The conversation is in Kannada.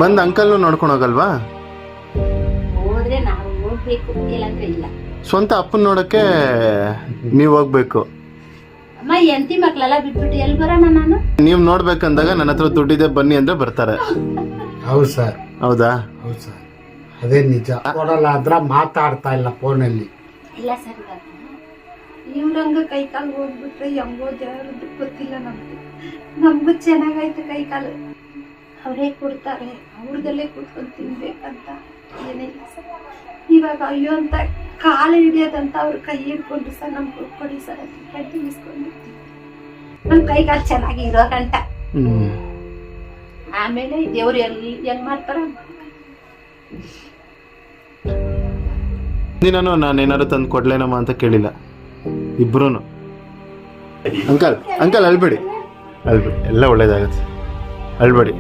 ಬಂದು ಅಂಕಲ್ನು ನೋಡ್ಕೊಂಡು ಹೋಗಲ್ವಾ? ಹೋದ್ರೆ ನಾವು ಹೋಗ್ಬೇಕು, ಇಲ್ಲಂದ್ರೆ ಇಲ್ಲ. ಸ್ವಂತ ಅಪ್ಪನ ನೋಡಕ್ಕೆ ನೀವು ಹೋಗ್ಬೇಕು. ಅಮ್ಮ ಎಂತಿ ಮಕ್ಳೆಲ್ಲ ಬಿಟ್ಬಿಟ್ಟು ಎಲ್ಲಿ ಬರೋಣ ನಾನು? ನೀವು ನೋಡ್ಬೇಕಂದಾಗ ನನ್ನ ಹತ್ರ ದುಡ್ಡಿದೆ ಬನ್ನಿ ಅಂದ್ರೆ ಬರ್ತಾರೆ. ಹೌದು ಸರ್. ಹೌದಾ? ಹೌದು ಸರ್, ಅದೇ ನಿಜ. ಕೊಡಲ್ಲ ಆದ್ರ ಮಾತಾಡ್ತಾ ಇಲ್ಲ ಫೋನಲ್ಲಿ. ಇಲ್ಲ ಸರ್, ಇವ್ರಂಗ ಕೈ ಕಾಲು ಹೋಗ್ಬಿಟ್ರೆ ಹೆಂಗೋ ದೇವ್ರದ್ದು ಗೊತ್ತಿಲ್ಲ. ನಮ್ಗೂ ಚೆನ್ನಾಗೈತೆ ಕೈ ಕಾಲು. ಅವರೇ ಕೊಡ್ತಾರೆ, ಅವ್ರದಲ್ಲೇ ಕೂತ್ಕೊಂಡು ತಿನ್ಬೇಕಂತ ಏನಿಲ್ಲ ಸರ್. ಇವಾಗ ಅಯ್ಯೋ ಅಂತ ಕಾಲು ಹಿಡಿಯೋದಂತ ಅವ್ರ ಕೈ ಹಿಡ್ಕೊಂಡು ಸರ್ ನಮ್ಗೆ ಕೊಡಿ ಸರ್ ಅಂತ ಕಟ್ಟಿ ಇಸ್ಕೊಂಡಿರ್ತೀವಿ. ನಮ್ ಕೈ ಕಾಲು ಚೆನ್ನಾಗಿ ಇರೋ ಗಂಟ. ಆಮೇಲೆ ದೇವ್ರು ಎಲ್ಲಿ ಹೆಂಗ್ ಮಾಡ್ತಾರ. ನಾನು ಏನಾದ್ರು ತಂದು ಕೊಡ್ಲೇನಮ್ಮ ಅಂತ ಕೇಳಿಲ್ಲ ಇಬ್ರು. ಅಂಕಲ್ ಅಳ್ಬೇಡಿ, ಎಲ್ಲ ಒಳ್ಳೇದಾಗತ್ತೆ, ಅಳ್ಬೇಡಿ.